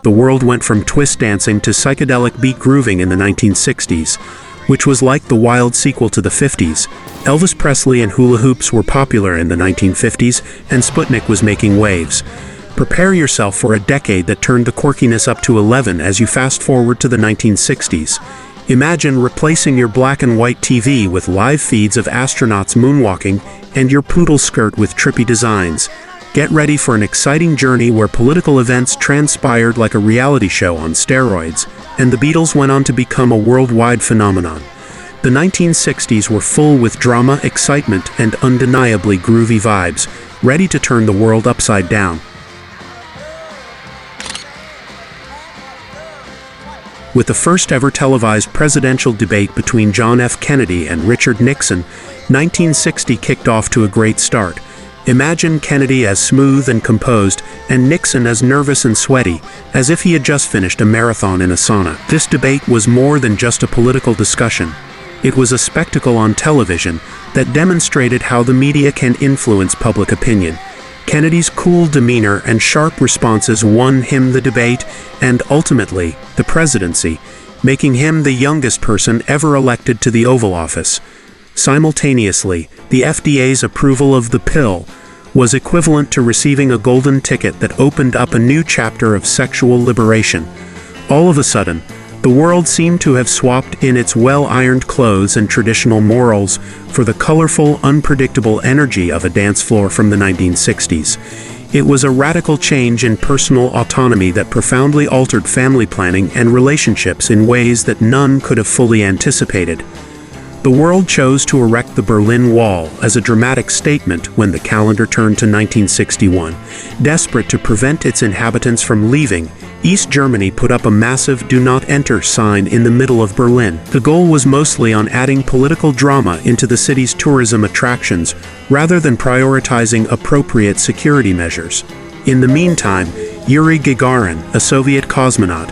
the world went from twist dancing to psychedelic beat grooving in the 1960s, which was like the wild sequel to the 50s. Elvis Presley and hula hoops were popular in the 1950s, and Sputnik was making waves. Prepare yourself for a decade that turned the quirkiness up to 11 as you fast forward to the 1960s. Imagine replacing your black and white TV with live feeds of astronauts moonwalking and your poodle skirt with trippy designs. Get ready for an exciting journey where political events transpired like a reality show on steroids, and the Beatles went on to become a worldwide phenomenon. The 1960s were full with drama, excitement, and undeniably groovy vibes, ready to turn the world upside down. With the first ever televised presidential debate between John F. Kennedy and Richard Nixon, 1960 kicked off to a great start. Imagine Kennedy as smooth and composed, and Nixon as nervous and sweaty, as if he had just finished a marathon in a sauna. This debate was more than just a political discussion. It was a spectacle on television that demonstrated how the media can influence public opinion. Kennedy's cool demeanor and sharp responses won him the debate and, ultimately, the presidency, making him the youngest person ever elected to the Oval Office. Simultaneously, the FDA's approval of the pill was equivalent to receiving a golden ticket that opened up a new chapter of sexual liberation. All of a sudden, the world seemed to have swapped in its well-ironed clothes and traditional morals for the colorful, unpredictable energy of a dance floor from the 1960s. It was a radical change in personal autonomy that profoundly altered family planning and relationships in ways that none could have fully anticipated. The world chose to erect the Berlin Wall as a dramatic statement when the calendar turned to 1961. Desperate to prevent its inhabitants from leaving, East Germany put up a massive "Do Not Enter" sign in the middle of Berlin. The goal was mostly on adding political drama into the city's tourism attractions, rather than prioritizing appropriate security measures. In the meantime, Yuri Gagarin, a Soviet cosmonaut,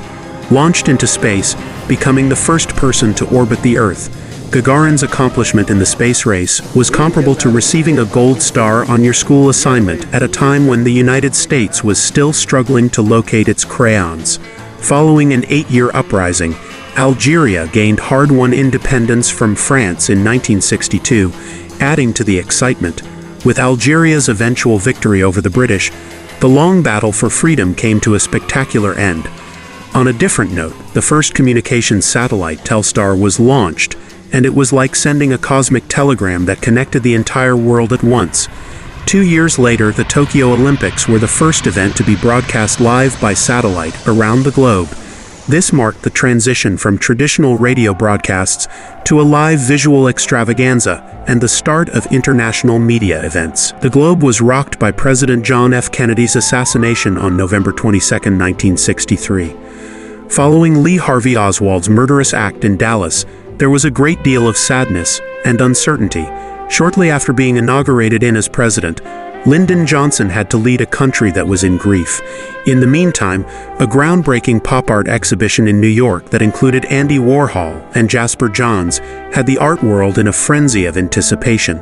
launched into space, becoming the first person to orbit the Earth. Gagarin's accomplishment in the space race was comparable to receiving a gold star on your school assignment at a time when the United States was still struggling to locate its crayons. Following an 8-year uprising, Algeria gained hard-won independence from France in 1962, adding to the excitement. With Algeria's eventual victory over the British, the long battle for freedom came to a spectacular end. On a different note, the first communications satellite, Telstar, was launched, and it was like sending a cosmic telegram that connected the entire world at once. 2 years later, the Tokyo Olympics were the first event to be broadcast live by satellite around the globe. This marked the transition from traditional radio broadcasts to a live visual extravaganza and the start of international media events. The globe was rocked by President John F. Kennedy's assassination on November 22, 1963. Following Lee Harvey Oswald's murderous act in Dallas, there was a great deal of sadness and uncertainty. Shortly after being inaugurated as president, Lyndon Johnson had to lead a country that was in grief. In the meantime, a groundbreaking pop art exhibition in New York that included Andy Warhol and Jasper Johns had the art world in a frenzy of anticipation.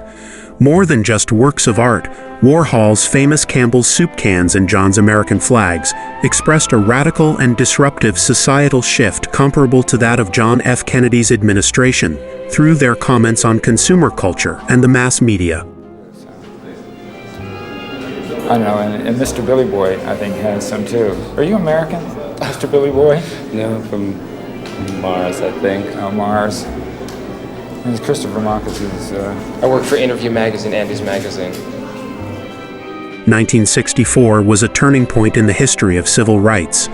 More than just works of art, Warhol's famous Campbell's soup cans and John's American flags expressed a radical and disruptive societal shift comparable to that of John F. Kennedy's administration through their comments on consumer culture and the mass media. I know, and Mr. Billy Boy, I think, has some too. Are you American, Mr. Billy Boy? No, from Mars, I think. Oh, Mars. And Christopher Marcus is... I work for Interview Magazine, Andy's magazine. 1964 was a turning point in the history of civil rights.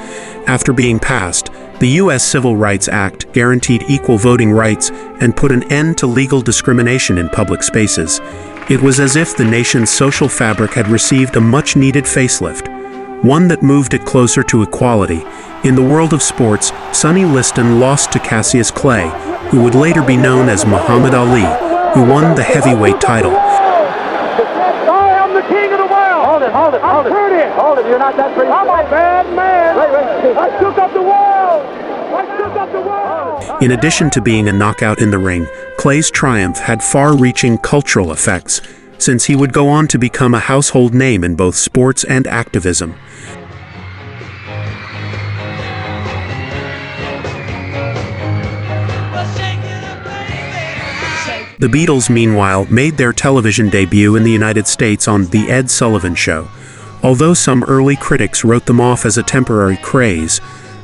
After being passed, the U.S. Civil Rights Act guaranteed equal voting rights and put an end to legal discrimination in public spaces. It was as if the nation's social fabric had received a much-needed facelift, one that moved it closer to equality. In the world of sports, Sonny Liston lost to Cassius Clay, who would later be known as Muhammad Ali, who won the heavyweight title. I am the king of the world! Hold it, hold it, hold it. Hold it, you're not that pretty. I'm a bad man! Wait. I shook up the world! I shook up the world! In addition to being a knockout in the ring, Clay's triumph had far-reaching cultural effects, since he would go on to become a household name in both sports and activism. The Beatles, meanwhile, made their television debut in the United States on The Ed Sullivan Show. Although some early critics wrote them off as a temporary craze,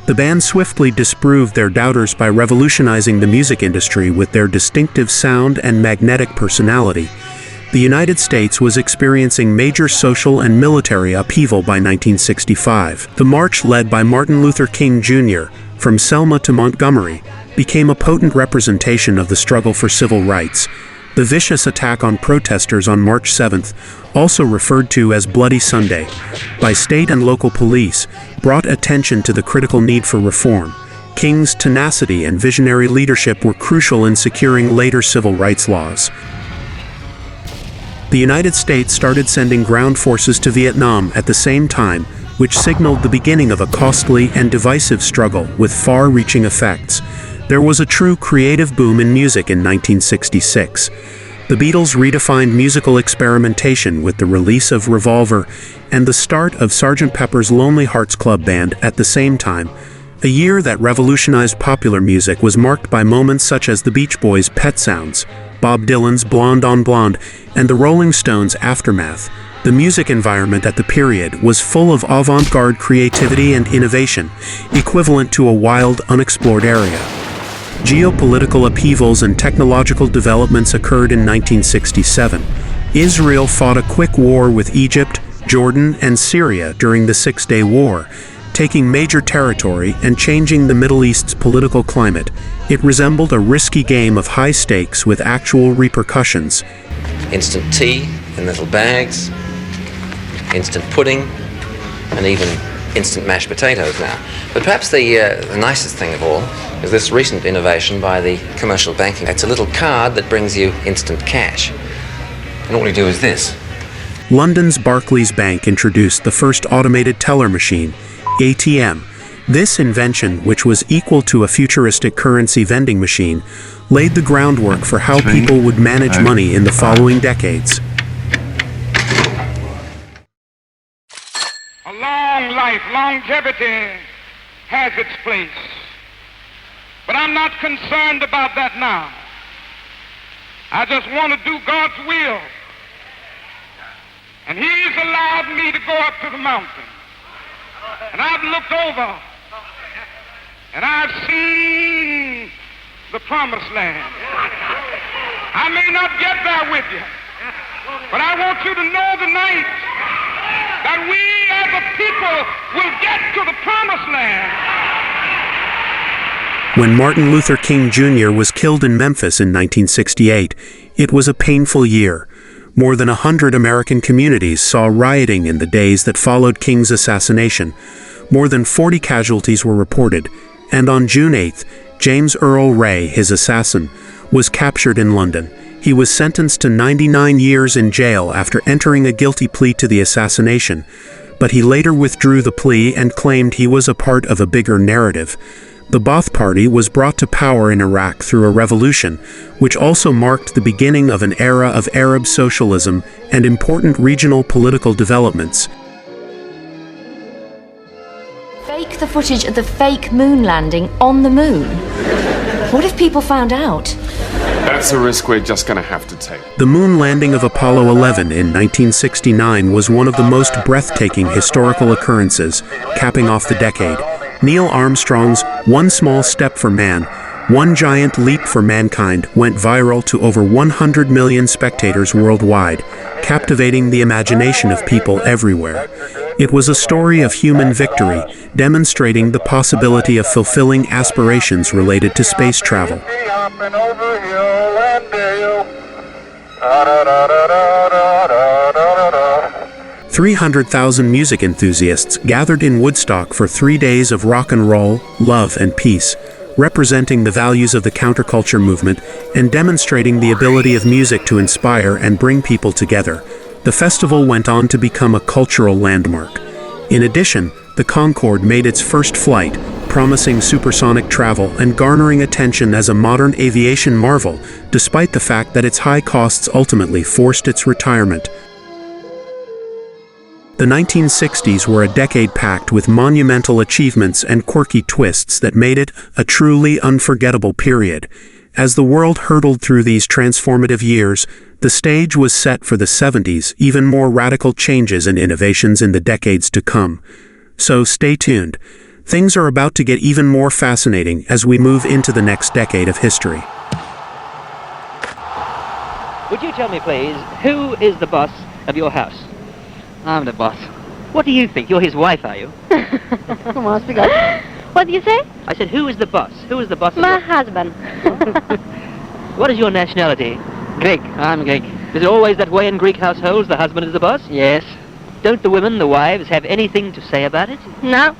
the band swiftly disproved their doubters by revolutionizing the music industry with their distinctive sound and magnetic personality. The United States was experiencing major social and military upheaval by 1965. The march, led by Martin Luther King Jr., from Selma to Montgomery, became a potent representation of the struggle for civil rights. The vicious attack on protesters on March 7th, also referred to as Bloody Sunday, by state and local police, brought attention to the critical need for reform. King's tenacity and visionary leadership were crucial in securing later civil rights laws. The United States started sending ground forces to Vietnam at the same time, which signaled the beginning of a costly and divisive struggle with far-reaching effects. There was a true creative boom in music in 1966. The Beatles redefined musical experimentation with the release of Revolver and the start of Sgt. Pepper's Lonely Hearts Club Band at the same time. A year that revolutionized popular music was marked by moments such as the Beach Boys' Pet Sounds, Bob Dylan's Blonde on Blonde, and the Rolling Stones' Aftermath. The music environment at the period was full of avant-garde creativity and innovation, equivalent to a wild, unexplored area. Geopolitical upheavals and technological developments occurred in 1967. Israel fought a quick war with Egypt, Jordan, and Syria during the Six-Day War, taking major territory and changing the Middle East's political climate. It resembled a risky game of high stakes with actual repercussions. Instant tea in little bags, instant pudding, and even instant mashed potatoes now. But perhaps the nicest thing of all is this recent innovation by the commercial banking. It's a little card that brings you instant cash. And all you do is this. London's Barclays Bank introduced the first automated teller machine, ATM. This invention, which was equal to a futuristic currency vending machine, laid the groundwork for how people would manage money in the following decades. A long life, longevity has its place. But I'm not concerned about that now. I just want to do God's will. And He's allowed me to go up to the mountain. And I've looked over and I've seen the promised land. I may not get there with you, but I want you to know tonight that we as a people will get to the promised land. When Martin Luther King Jr. was killed in Memphis in 1968, it was a painful year. More than 100 American communities saw rioting in the days that followed King's assassination. More than 40 casualties were reported, and on June 8th, James Earl Ray, his assassin, was captured in London. He was sentenced to 99 years in jail after entering a guilty plea to the assassination, but he later withdrew the plea and claimed he was a part of a bigger narrative. The Ba'ath Party was brought to power in Iraq through a revolution, which also marked the beginning of an era of Arab socialism and important regional political developments. Fake the footage of the fake moon landing on the moon. What if people found out? That's a risk we're just going to have to take. The moon landing of Apollo 11 in 1969 was one of the most breathtaking historical occurrences, capping off the decade. Neil Armstrong's "One Small Step for Man, One Giant Leap for Mankind" went viral to over 100 million spectators worldwide, captivating the imagination of people everywhere. It was a story of human victory, demonstrating the possibility of fulfilling aspirations related to space travel. 300,000 music enthusiasts gathered in Woodstock for 3 days of rock and roll, love, and peace, representing the values of the counterculture movement and demonstrating the ability of music to inspire and bring people together. The festival went on to become a cultural landmark. In addition, the Concorde made its first flight, promising supersonic travel and garnering attention as a modern aviation marvel, despite the fact that its high costs ultimately forced its retirement. The 1960s were a decade packed with monumental achievements and quirky twists that made it a truly unforgettable period. As the world hurtled through these transformative years, the stage was set for the 70s, even more radical changes and innovations in the decades to come. So stay tuned. Things are about to get even more fascinating as we move into the next decade of history. Would you tell me, please, who is the boss of your house? I'm the boss. What do you think? You're his wife, are you? Come on, speak up. What do you say? I said, who is the boss? Who is the boss of My your... husband. What is your nationality? Greek. I'm Greek. Is it always that way in Greek households? The husband is the boss? Yes. Don't the women, the wives, have anything to say about it? No.